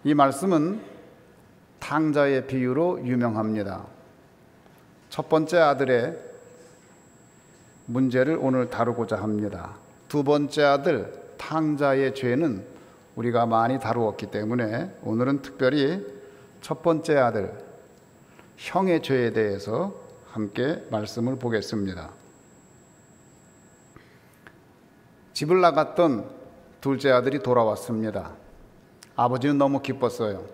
이 말씀은 탕자의 비유로 유명합니다. 첫 번째 아들의 문제를 오늘 다루고자 합니다. 두 번째 아들 탕자의 죄는 우리가 많이 다루었기 때문에 오늘은 특별히 첫 번째 아들 형의 죄에 대해서 함께 말씀을 보겠습니다. 집을 나갔던 둘째 아들이 돌아왔습니다. 아버지는 너무 기뻤어요.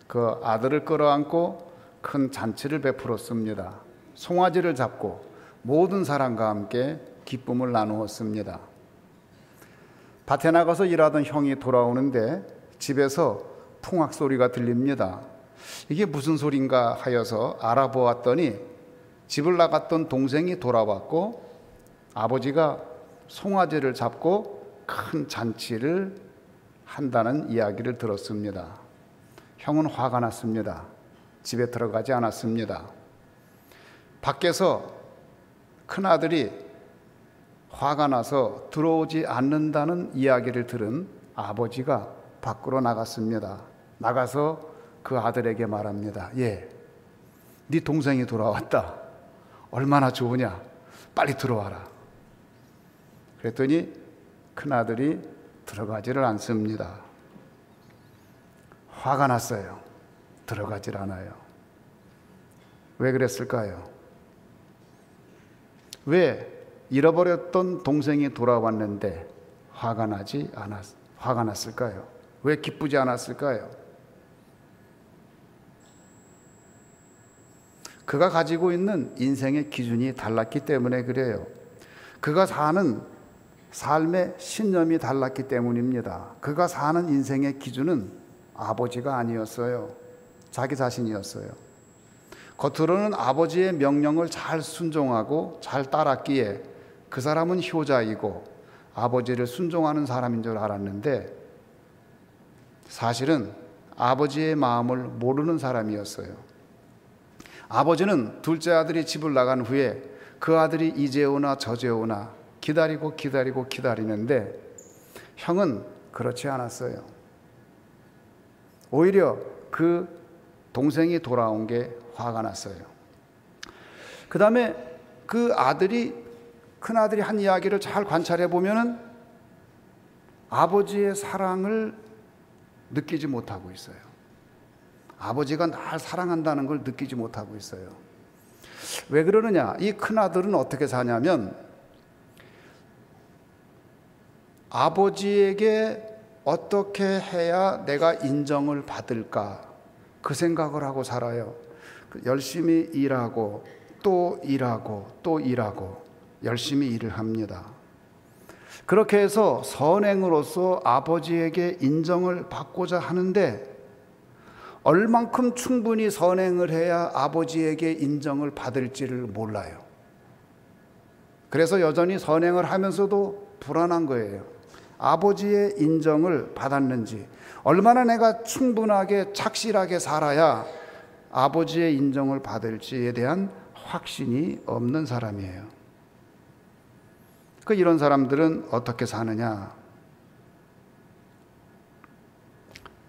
그 아들을 끌어안고 큰 잔치를 베풀었습니다. 송아지를 잡고 모든 사람과 함께 기쁨을 나누었습니다. 밭에 나가서 일하던 형이 돌아오는데 집에서 풍악 소리가 들립니다. 이게 무슨 소린가 하여서 알아보았더니 집을 나갔던 동생이 돌아왔고 아버지가 송아지를 잡고 큰 잔치를 한다는 이야기를 들었습니다. 형은 화가 났습니다. 집에 들어가지 않았습니다. 밖에서 큰아들이 화가 나서 들어오지 않는다는 이야기를 들은 아버지가 밖으로 나갔습니다. 나가서 그 아들에게 말합니다. 네 동생이 돌아왔다. 얼마나 좋으냐. 빨리 들어와라. 그랬더니 큰아들이 들어가지를 않습니다. 화가 났어요. 들어가질 않아요. 왜 그랬을까요? 왜 잃어버렸던 동생이 돌아왔는데 화가 났을까요? 왜 기쁘지 않았을까요? 그가 가지고 있는 인생의 기준이 달랐기 때문에 그래요. 그가 사는 삶의 신념이 달랐기 때문입니다. 그가 사는 인생의 기준은 아버지가 아니었어요. 자기 자신이었어요. 겉으로는 아버지의 명령을 잘 순종하고 잘 따랐기에 그 사람은 효자이고 아버지를 순종하는 사람인 줄 알았는데 사실은 아버지의 마음을 모르는 사람이었어요. 아버지는 둘째 아들이 집을 나간 후에 그 아들이 이제 오나 저제 오나 기다리는데 형은 그렇지 않았어요. 오히려 그 동생이 돌아온 게 화가 났어요. 그 다음에 그 큰아들이 한 이야기를 잘 관찰해 보면은 아버지의 사랑을 느끼지 못하고 있어요. 아버지가 날 사랑한다는 걸 느끼지 못하고 있어요. 왜 그러느냐? 이 큰아들은 어떻게 사냐면 아버지에게 어떻게 해야 내가 인정을 받을까 그 생각을 하고 살아요. 열심히 일하고 또 일하고 또 일하고 열심히 일을 합니다. 그렇게 해서 선행으로서 아버지에게 인정을 받고자 하는데 얼만큼 충분히 선행을 해야 아버지에게 인정을 받을지를 몰라요. 그래서 여전히 선행을 하면서도 불안한 거예요. 아버지의 인정을 받았는지, 얼마나 내가 충분하게 착실하게 살아야 아버지의 인정을 받을지에 대한 확신이 없는 사람이에요. 이런 사람들은 어떻게 사느냐?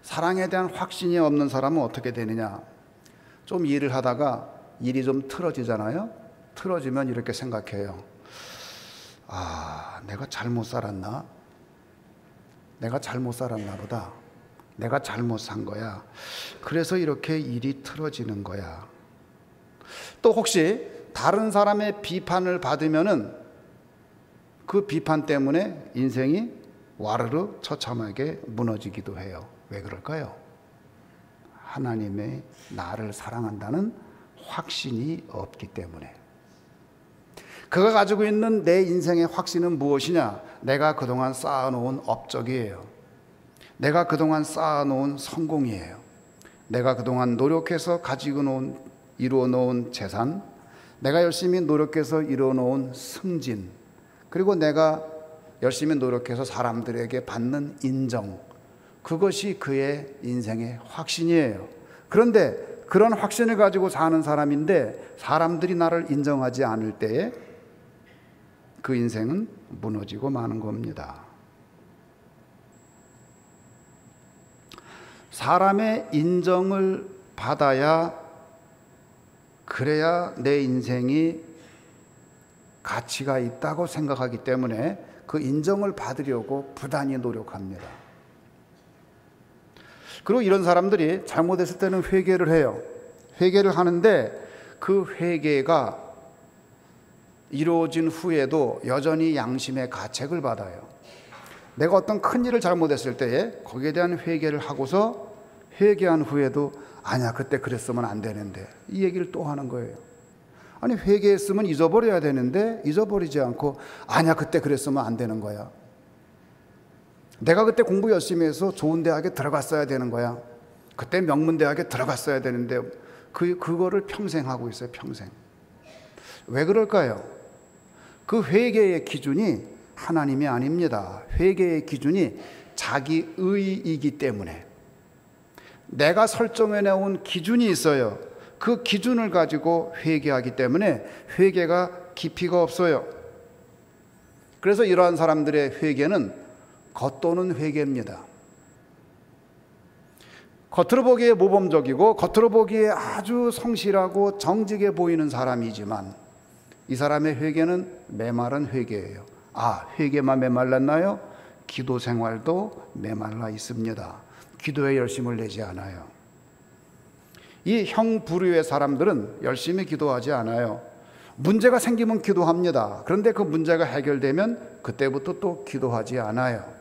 사랑에 대한 확신이 없는 사람은 어떻게 되느냐? 좀 일을 하다가 일이 좀 틀어지잖아요. 틀어지면 이렇게 생각해요. 내가 잘못 살았나? 내가 잘못 살았나 보다. 내가 잘못 산 거야. 그래서 이렇게 일이 틀어지는 거야. 또 혹시 다른 사람의 비판을 받으면은 그 비판 때문에 인생이 와르르 처참하게 무너지기도 해요. 왜 그럴까요? 하나님의 나를 사랑한다는 확신이 없기 때문에. 그가 가지고 있는 내 인생의 확신은 무엇이냐? 내가 그동안 쌓아놓은 업적이에요. 내가 그동안 쌓아놓은 성공이에요. 내가 그동안 노력해서 이루어 놓은 재산, 내가 열심히 노력해서 이루어 놓은 승진, 그리고 내가 열심히 노력해서 사람들에게 받는 인정, 그것이 그의 인생의 확신이에요. 그런데 그런 확신을 가지고 사는 사람인데 사람들이 나를 인정하지 않을 때에 그 인생은 무너지고 마는 겁니다. 사람의 인정을 받아야, 그래야 내 인생이 가치가 있다고 생각하기 때문에 그 인정을 받으려고 부단히 노력합니다. 그리고 이런 사람들이 잘못했을 때는 회개를 해요. 회개를 하는데 그 회개가 이루어진 후에도 여전히 양심의 가책을 받아요. 내가 어떤 큰 일을 잘못했을 때에 거기에 대한 회개를 하고서 회개한 후에도 아니야, 그때 그랬으면 안 되는데, 이 얘기를 또 하는 거예요. 아니, 회개했으면 잊어버려야 되는데 잊어버리지 않고 아니야, 그때 그랬으면 안 되는 거야. 내가 그때 공부 열심히 해서 좋은 대학에 들어갔어야 되는 거야. 그때 명문대학에 들어갔어야 되는데 그거를 평생 하고 있어요. 평생. 왜 그럴까요? 그 회개의 기준이 하나님이 아닙니다. 회개의 기준이 자기 의이기 때문에. 내가 설정해 놓은 기준이 있어요. 그 기준을 가지고 회개하기 때문에 회개가 깊이가 없어요. 그래서 이러한 사람들의 회개는 겉도는 회개입니다. 겉으로 보기에 모범적이고 겉으로 보기에 아주 성실하고 정직해 보이는 사람이지만 이 사람의 회개는 메마른 회개예요. 아, 회개만 메말랐나요? 기도 생활도 메말라 있습니다. 기도에 열심을 내지 않아요. 이 형 부류의 사람들은 열심히 기도하지 않아요. 문제가 생기면 기도합니다. 그런데 그 문제가 해결되면 그때부터 또 기도하지 않아요.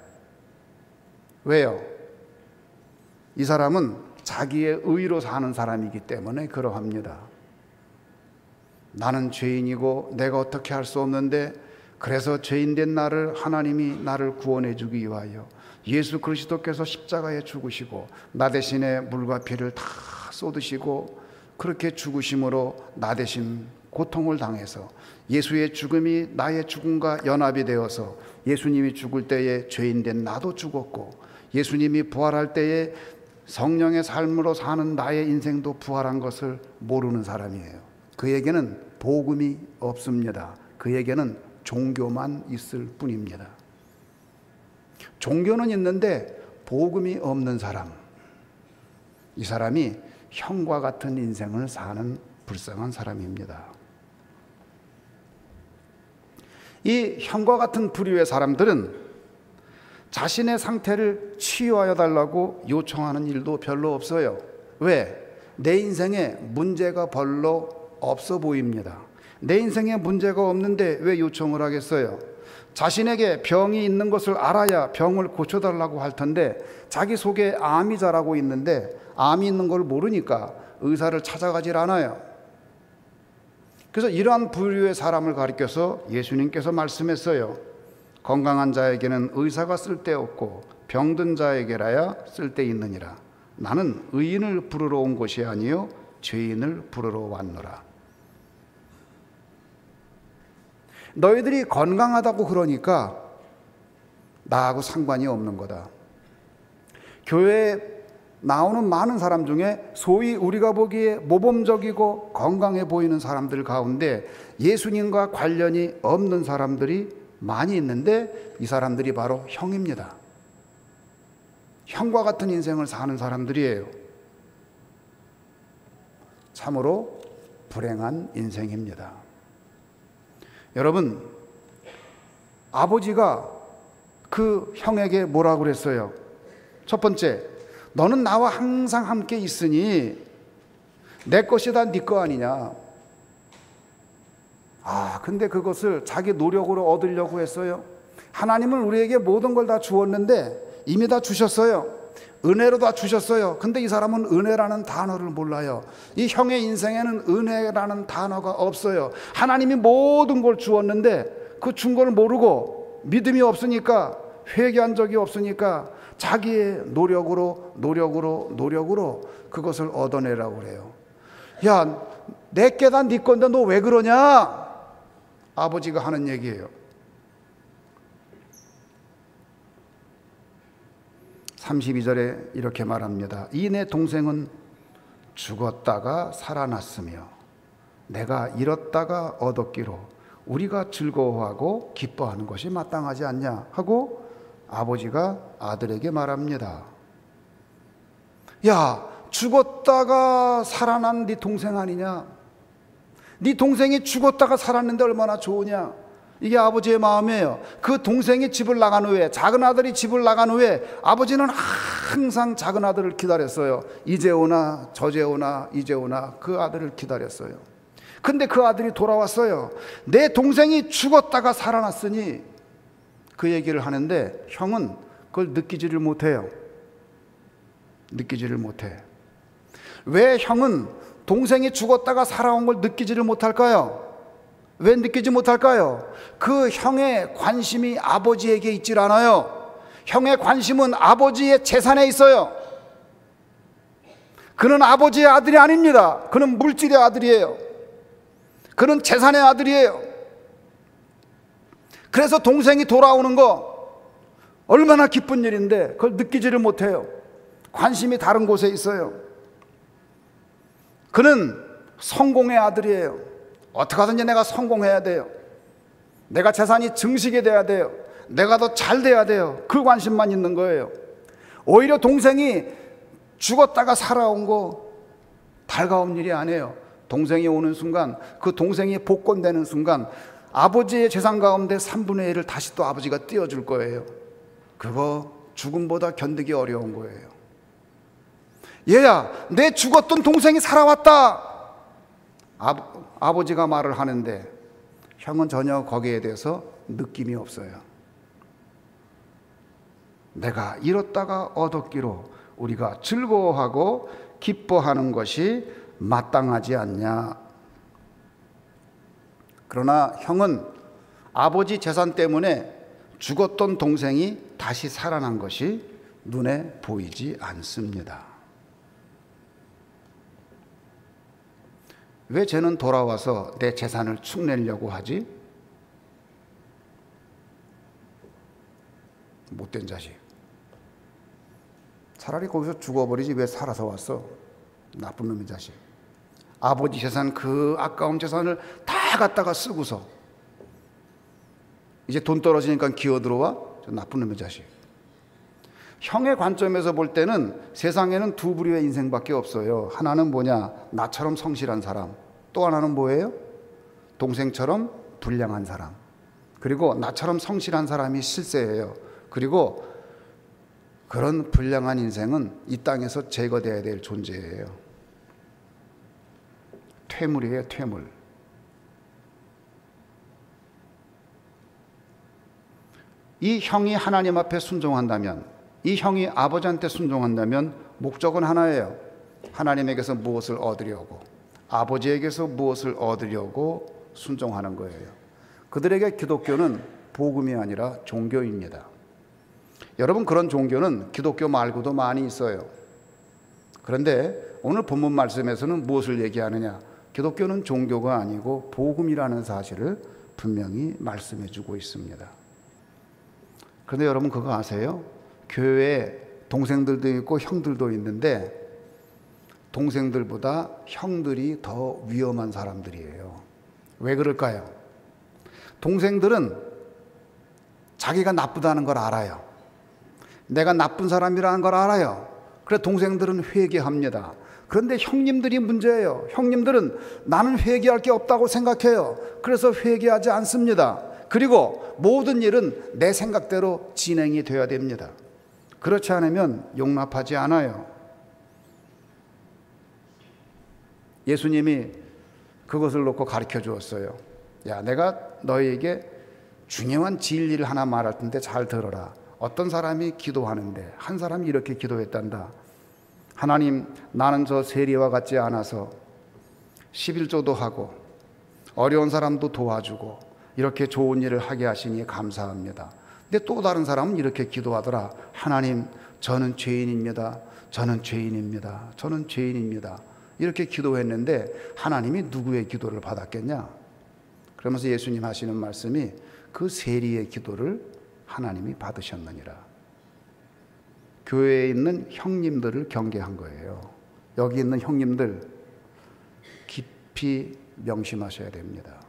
왜요? 이 사람은 자기의 의로 사는 사람이기 때문에 그러합니다. 나는 죄인이고 내가 어떻게 할 수 없는데, 그래서 죄인된 나를 하나님이 나를 구원해 주기 위하여 예수 그리스도께서 십자가에 죽으시고 나 대신에 물과 피를 다 쏟으시고 그렇게 죽으심으로 나 대신 고통을 당해서 예수의 죽음이 나의 죽음과 연합이 되어서 예수님이 죽을 때에 죄인된 나도 죽었고 예수님이 부활할 때에 성령의 삶으로 사는 나의 인생도 부활한 것을 모르는 사람이에요. 그에게는 복음이 없습니다. 그에게는 종교만 있을 뿐입니다. 종교는 있는데 복음이 없는 사람, 이 사람이 형과 같은 인생을 사는 불쌍한 사람입니다. 이 형과 같은 부류의 사람들은 자신의 상태를 치유하여 달라고 요청하는 일도 별로 없어요. 왜? 내 인생에 문제가 별로 없어 보입니다. 내 인생에 문제가 없는데 왜 요청을 하겠어요? 자신에게 병이 있는 것을 알아야 병을 고쳐달라고 할 텐데 자기 속에 암이 자라고 있는데 암이 있는 걸 모르니까 의사를 찾아가질 않아요. 그래서 이러한 부류의 사람을 가리켜서 예수님께서 말씀했어요. 건강한 자에게는 의사가 쓸데없고 병든 자에게라야 쓸데있느니라. 나는 의인을 부르러 온 것이 아니요 죄인을 부르러 왔노라. 너희들이 건강하다고 그러니까 나하고 상관이 없는 거다. 교회에 나오는 많은 사람 중에 소위 우리가 보기에 모범적이고 건강해 보이는 사람들 가운데 예수님과 관련이 없는 사람들이 많이 있는데 이 사람들이 바로 형입니다. 형과 같은 인생을 사는 사람들이에요. 참으로 불행한 인생입니다. 여러분, 아버지가 그 형에게 뭐라고 그랬어요? 첫 번째, 너는 나와 항상 함께 있으니 내 것이 다 네 거 아니냐. 근데 그것을 자기 노력으로 얻으려고 했어요. 하나님은 우리에게 모든 걸 다 주었는데 이미 다 주셨어요. 은혜로 다 주셨어요. 근데 이 사람은 은혜라는 단어를 몰라요. 이 형의 인생에는 은혜라는 단어가 없어요. 하나님이 모든 걸 주었는데 그 준 걸 모르고 믿음이 없으니까, 회개한 적이 없으니까 자기의 노력으로 그것을 얻어내라고 그래요. 야, 내 깨다 네 건데 너 왜 그러냐? 아버지가 하는 얘기예요. 32절에 이렇게 말합니다. 이 내 동생은 죽었다가 살아났으며 내가 잃었다가 얻었기로 우리가 즐거워하고 기뻐하는 것이 마땅하지 않냐 하고 아버지가 아들에게 말합니다. 야, 죽었다가 살아난 네 동생 아니냐? 네 동생이 죽었다가 살았는데 얼마나 좋으냐? 이게 아버지의 마음이에요. 그 동생이 집을 나간 후에, 작은 아들이 집을 나간 후에 아버지는 항상 작은 아들을 기다렸어요. 이제 오나 저제 오나 이제 오나 그 아들을 기다렸어요. 근데 그 아들이 돌아왔어요. 내 동생이 죽었다가 살아났으니 그 얘기를 하는데 형은 그걸 느끼지를 못해요. 느끼지를 못해. 왜 형은 동생이 죽었다가 살아온 걸 느끼지를 못할까요? 왜 느끼지 못할까요? 그 형의 관심이 아버지에게 있질 않아요. 형의 관심은 아버지의 재산에 있어요. 그는 아버지의 아들이 아닙니다. 그는 물질의 아들이에요. 그는 재산의 아들이에요. 그래서 동생이 돌아오는 거 얼마나 기쁜 일인데 그걸 느끼지를 못해요. 관심이 다른 곳에 있어요. 그는 성공의 아들이에요. 어떻게 하든지 내가 성공해야 돼요. 내가 재산이 증식이 돼야 돼요. 내가 더 잘 돼야 돼요. 그 관심만 있는 거예요. 오히려 동생이 죽었다가 살아온 거 달가운 일이 아니에요. 동생이 오는 순간, 그 동생이 복권되는 순간 아버지의 재산 가운데 3분의 1을 다시 또 아버지가 띄워줄 거예요. 그거 죽음보다 견디기 어려운 거예요. 얘야, 내 죽었던 동생이 살아왔다. 아버지가 말을 하는데 형은 전혀 거기에 대해서 느낌이 없어요. 내가 잃었다가 얻었기로 우리가 즐거워하고 기뻐하는 것이 마땅하지 않냐. 그러나 형은 아버지 재산 때문에 죽었던 동생이 다시 살아난 것이 눈에 보이지 않습니다. 왜 쟤는 돌아와서 내 재산을 축내려고 하지? 못된 자식. 차라리 거기서 죽어버리지 왜 살아서 왔어? 나쁜 놈의 자식. 아버지 재산, 그 아까운 재산을 다 갖다가 쓰고서 이제 돈 떨어지니까 기어들어와? 저 나쁜 놈의 자식. 형의 관점에서 볼 때는 세상에는 두 부류의 인생밖에 없어요. 하나는 뭐냐? 나처럼 성실한 사람. 또 하나는 뭐예요? 동생처럼 불량한 사람. 그리고 나처럼 성실한 사람이 실세예요. 그리고 그런 불량한 인생은 이 땅에서 제거되어야 될 존재예요. 퇴물이에요, 퇴물. 이 형이 하나님 앞에 순종한다면, 이 형이 아버지한테 순종한다면 목적은 하나예요. 하나님에게서 무엇을 얻으려고, 아버지에게서 무엇을 얻으려고 순종하는 거예요. 그들에게 기독교는 복음이 아니라 종교입니다. 여러분, 그런 종교는 기독교 말고도 많이 있어요. 그런데 오늘 본문 말씀에서는 무엇을 얘기하느냐? 기독교는 종교가 아니고 복음이라는 사실을 분명히 말씀해 주고 있습니다. 그런데 여러분 그거 아세요? 교회에 동생들도 있고 형들도 있는데 동생들보다 형들이 더 위험한 사람들이에요. 왜 그럴까요? 동생들은 자기가 나쁘다는 걸 알아요. 내가 나쁜 사람이라는 걸 알아요. 그래서 동생들은 회개합니다. 그런데 형님들이 문제예요. 형님들은 나는 회개할 게 없다고 생각해요. 그래서 회개하지 않습니다. 그리고 모든 일은 내 생각대로 진행이 돼야 됩니다. 그렇지 않으면 용납하지 않아요. 예수님이 그것을 놓고 가르쳐 주었어요. 야, 내가 너희에게 중요한 진리를 하나 말할 텐데 잘 들어라. 어떤 사람이 기도하는데 한 사람이 이렇게 기도했단다. 하나님, 나는 저 세리와 같지 않아서 11조도 하고 어려운 사람도 도와주고 이렇게 좋은 일을 하게 하시니 감사합니다. 근데 또 다른 사람은 이렇게 기도하더라. 하나님, 저는 죄인입니다. 저는 죄인입니다. 저는 죄인입니다. 이렇게 기도했는데 하나님이 누구의 기도를 받았겠냐? 그러면서 예수님 하시는 말씀이 그 세리의 기도를 하나님이 받으셨느니라. 교회에 있는 형님들을 경계한 거예요. 여기 있는 형님들 깊이 명심하셔야 됩니다.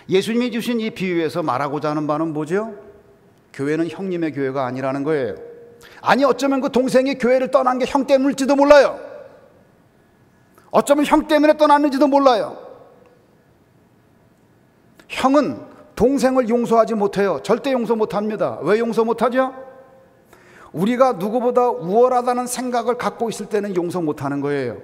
예수님이 주신 이 비유에서 말하고자 하는 바는 뭐죠? 교회는 형님의 교회가 아니라는 거예요. 아니 어쩌면 그 동생이 교회를 떠난 게 형 때문일지도 몰라요. 어쩌면 형 때문에 떠났는지도 몰라요. 형은 동생을 용서하지 못해요. 절대 용서 못합니다. 왜 용서 못하죠? 우리가 누구보다 우월하다는 생각을 갖고 있을 때는 용서 못하는 거예요.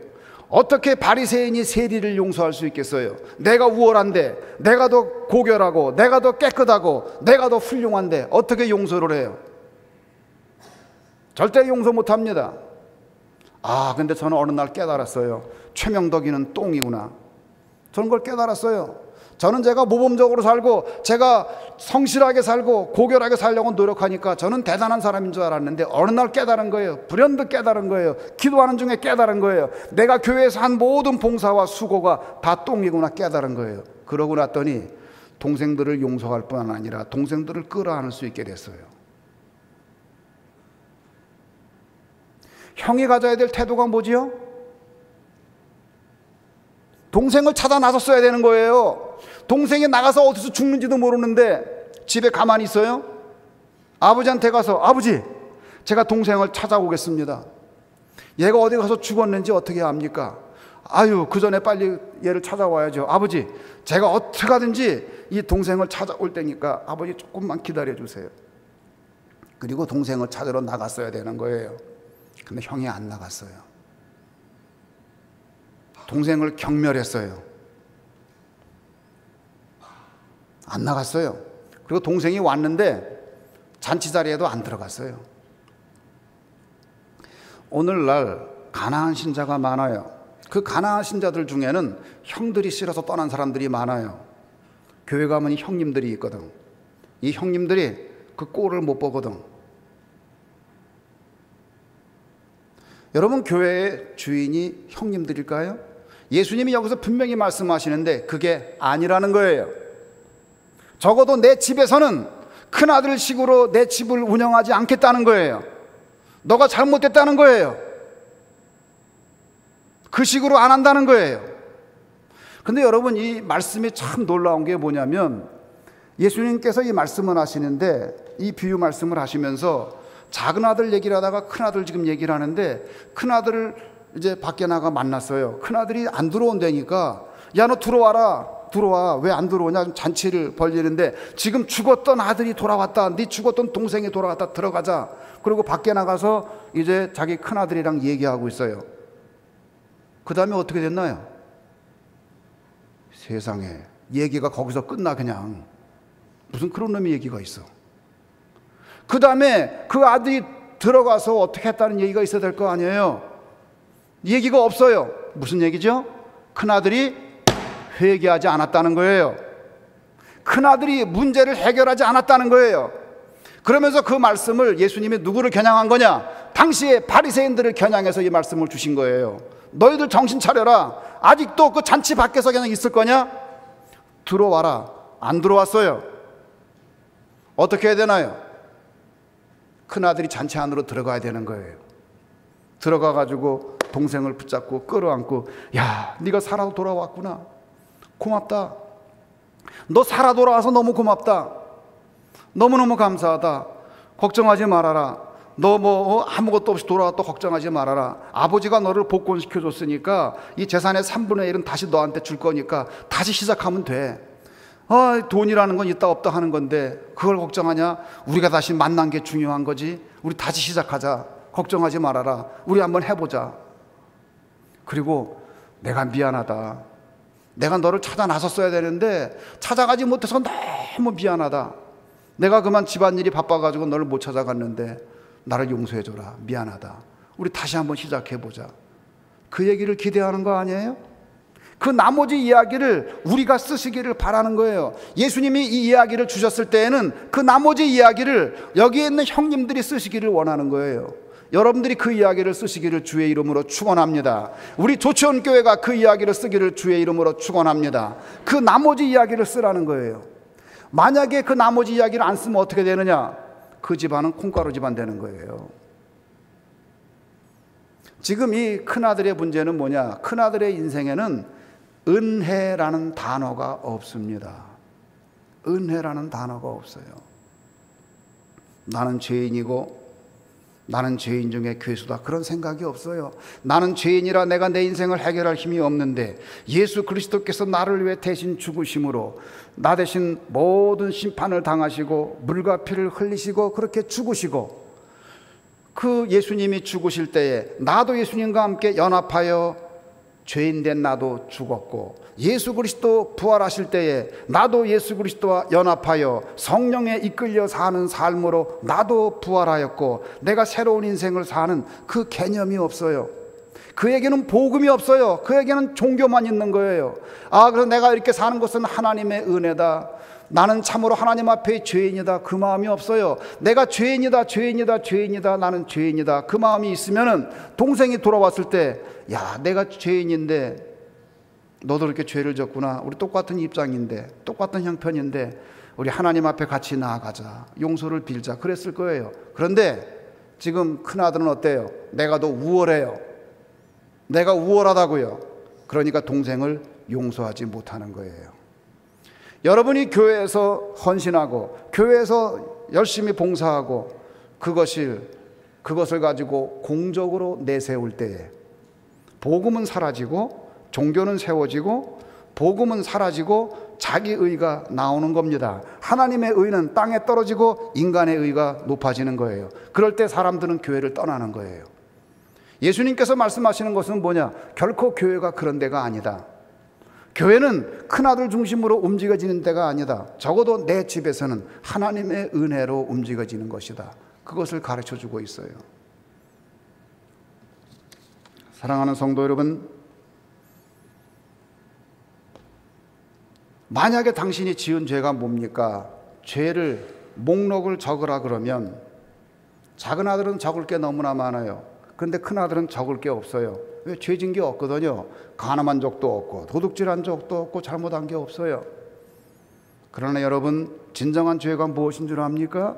어떻게 바리새인이 세리를 용서할 수 있겠어요? 내가 우월한데, 내가 더 고결하고, 내가 더 깨끗하고, 내가 더 훌륭한데 어떻게 용서를 해요? 절대 용서 못합니다. 근데 저는 어느 날 깨달았어요. 최명덕이는 똥이구나. 저는 그걸 깨달았어요. 저는 제가 모범적으로 살고 제가 성실하게 살고 고결하게 살려고 노력하니까 저는 대단한 사람인 줄 알았는데 어느 날 깨달은 거예요. 불현듯 깨달은 거예요. 기도하는 중에 깨달은 거예요. 내가 교회에서 한 모든 봉사와 수고가 다 똥이구나 깨달은 거예요. 그러고 났더니 동생들을 용서할 뿐 아니라 동생들을 끌어안을 수 있게 됐어요. 형이 가져야 될 태도가 뭐지요? 동생을 찾아 나섰어야 되는 거예요. 동생이 나가서 어디서 죽는지도 모르는데 집에 가만히 있어요? 아버지한테 가서 아버지, 제가 동생을 찾아오겠습니다. 얘가 어디 가서 죽었는지 어떻게 압니까? 그 전에 빨리 얘를 찾아와야죠. 아버지, 제가 어떻게 하든지 이 동생을 찾아올 테니까 아버지 조금만 기다려 주세요. 그리고 동생을 찾으러 나갔어야 되는 거예요. 근데 형이 안 나갔어요. 동생을 경멸했어요. 안 나갔어요. 그리고 동생이 왔는데 잔치 자리에도 안 들어갔어요. 오늘날 가난한 신자가 많아요. 그 가난한 신자들 중에는 형들이 싫어서 떠난 사람들이 많아요. 교회 가면 형님들이 있거든. 이 형님들이 그 꼴을 못 보거든. 여러분, 교회의 주인이 형님들일까요? 예수님이 여기서 분명히 말씀하시는데 그게 아니라는 거예요. 적어도 내 집에서는 큰아들 식으로 내 집을 운영하지 않겠다는 거예요. 너가 잘못됐다는 거예요. 그 식으로 안 한다는 거예요. 근데 여러분, 이 말씀이 참 놀라운 게 뭐냐면 예수님께서 이 말씀을 하시는데 이 비유 말씀을 하시면서 작은 아들 얘기를 하다가 큰 아들 지금 얘기를 하는데 큰아들을 이제 밖에 나가 만났어요. 큰아들이 안 들어온다니까 야, 너 들어와. 왜 안 들어오냐? 잔치를 벌리는데 지금 죽었던 아들이 돌아왔다. 네 죽었던 동생이 돌아왔다. 들어가자. 그리고 밖에 나가서 이제 자기 큰아들이랑 얘기하고 있어요. 그 다음에 어떻게 됐나요? 세상에, 얘기가 거기서 끝나. 그냥 무슨 그런 놈의 얘기가 있어. 그 다음에 그 아들이 들어가서 어떻게 했다는 얘기가 있어야 될 거 아니에요. 얘기가 없어요. 무슨 얘기죠? 큰아들이 회개하지 않았다는 거예요. 큰아들이 문제를 해결하지 않았다는 거예요. 그러면서 그 말씀을 예수님이 누구를 겨냥한 거냐? 당시에 바리새인들을 겨냥해서 이 말씀을 주신 거예요. 너희들 정신 차려라. 아직도 그 잔치 밖에서 그냥 있을 거냐? 들어와라. 안 들어왔어요. 어떻게 해야 되나요? 큰아들이 잔치 안으로 들어가야 되는 거예요. 들어가가지고 동생을 붙잡고 끌어안고, 야, 네가 살아 돌아왔구나. 고맙다. 너 살아 돌아와서 너무 고맙다. 너무너무 감사하다. 걱정하지 말아라. 너 아무것도 없이 돌아왔다 걱정하지 말아라. 아버지가 너를 복권시켜줬으니까 이 재산의 3분의 1은 다시 너한테 줄 거니까 다시 시작하면 돼. 돈이라는 건 있다 없다 하는 건데 그걸 걱정하냐? 우리가 다시 만난 게 중요한 거지. 우리 다시 시작하자. 걱정하지 말아라. 우리 한번 해보자. 그리고 내가 미안하다. 내가 너를 찾아 나섰어야 되는데 찾아가지 못해서 너무 미안하다. 내가 그만 집안일이 바빠가지고 너를 못 찾아갔는데 나를 용서해줘라. 미안하다. 우리 다시 한번 시작해보자. 그 얘기를 기대하는 거 아니에요? 그 나머지 이야기를 우리가 쓰시기를 바라는 거예요. 예수님이 이 이야기를 주셨을 때에는 그 나머지 이야기를 여기에 있는 형님들이 쓰시기를 원하는 거예요. 여러분들이 그 이야기를 쓰시기를 주의 이름으로 축원합니다. 우리 조치원 교회가 그 이야기를 쓰기를 주의 이름으로 축원합니다. 그 나머지 이야기를 쓰라는 거예요. 만약에 그 나머지 이야기를 안 쓰면 어떻게 되느냐? 그 집안은 콩가루 집안 되는 거예요. 지금 이 큰아들의 문제는 뭐냐? 큰아들의 인생에는 은혜라는 단어가 없습니다. 은혜라는 단어가 없어요. 나는 죄인이고 나는 죄인 중에 괴수다, 그런 생각이 없어요. 나는 죄인이라 내가 내 인생을 해결할 힘이 없는데 예수 그리스도께서 나를 위해 대신 죽으심으로 나 대신 모든 심판을 당하시고 물과 피를 흘리시고 그렇게 죽으시고, 그 예수님이 죽으실 때에 나도 예수님과 함께 연합하여 죄인된 나도 죽었고, 예수 그리스도 부활하실 때에 나도 예수 그리스도와 연합하여 성령에 이끌려 사는 삶으로 나도 부활하였고, 내가 새로운 인생을 사는 그 개념이 없어요. 그에게는 복음이 없어요. 그에게는 종교만 있는 거예요. 그래서 내가 이렇게 사는 것은 하나님의 은혜다, 나는 참으로 하나님 앞에 죄인이다, 그 마음이 없어요. 내가 죄인이다, 죄인이다, 죄인이다, 나는 죄인이다, 그 마음이 있으면은 동생이 돌아왔을 때, 야, 내가 죄인인데 너도 이렇게 죄를 졌구나, 우리 똑같은 입장인데 똑같은 형편인데 우리 하나님 앞에 같이 나아가자, 용서를 빌자, 그랬을 거예요. 그런데 지금 큰아들은 어때요? 내가 더 우월해요. 내가 우월하다고요. 그러니까 동생을 용서하지 못하는 거예요. 여러분이 교회에서 헌신하고 교회에서 열심히 봉사하고 그것을 가지고 공적으로 내세울 때에 복음은 사라지고 종교는 세워지고 복음은 사라지고 자기 의가 나오는 겁니다. 하나님의 의는 땅에 떨어지고 인간의 의가 높아지는 거예요. 그럴 때 사람들은 교회를 떠나는 거예요. 예수님께서 말씀하시는 것은 뭐냐? 결코 교회가 그런 데가 아니다. 교회는 큰아들 중심으로 움직여지는 데가 아니다. 적어도 내 집에서는 하나님의 은혜로 움직여지는 것이다. 그것을 가르쳐주고 있어요. 사랑하는 성도 여러분, 만약에 당신이 지은 죄가 뭡니까? 죄를 목록을 적으라 그러면 작은 아들은 적을 게 너무나 많아요. 그런데 큰 아들은 적을 게 없어요. 왜? 죄진 게 없거든요. 간음한 적도 없고 도둑질한 적도 없고 잘못한 게 없어요. 그러나 여러분, 진정한 죄가 무엇인 줄 압니까?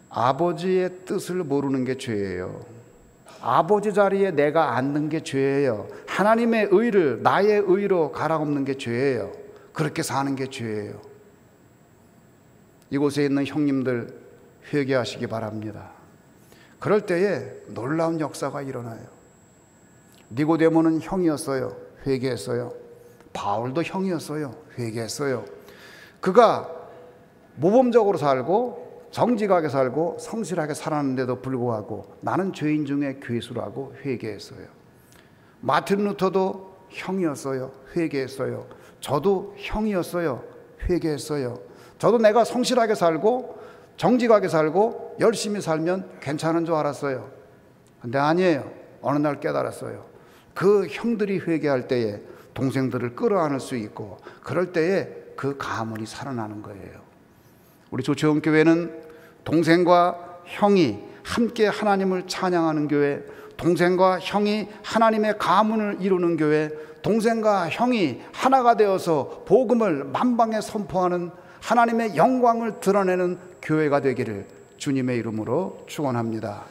아버지의 뜻을 모르는 게 죄예요. 아버지 자리에 내가 앉는 게 죄예요. 하나님의 의를 나의 의로 갈아엎는 게 죄예요. 그렇게 사는 게 죄예요. 이곳에 있는 형님들, 회개하시기 바랍니다. 그럴 때에 놀라운 역사가 일어나요. 니고데모는 형이었어요. 회개했어요. 바울도 형이었어요. 회개했어요. 그가 모범적으로 살고 정직하게 살고 성실하게 살았는데도 불구하고 나는 죄인 중에 괴수라고 회개했어요. 마틴 루터도 형이었어요. 회개했어요. 저도 형이었어요. 회개했어요. 저도 내가 성실하게 살고 정직하게 살고 열심히 살면 괜찮은 줄 알았어요. 근데 아니에요. 어느 날 깨달았어요. 그 형들이 회개할 때에 동생들을 끌어안을 수 있고, 그럴 때에 그 가문이 살아나는 거예요. 우리 조치원 교회는 동생과 형이 함께 하나님을 찬양하는 교회, 동생과 형이 하나님의 가문을 이루는 교회, 동생과 형이 하나가 되어서 복음을 만방에 선포하는 하나님의 영광을 드러내는 교회가 되기를 주님의 이름으로 축원합니다.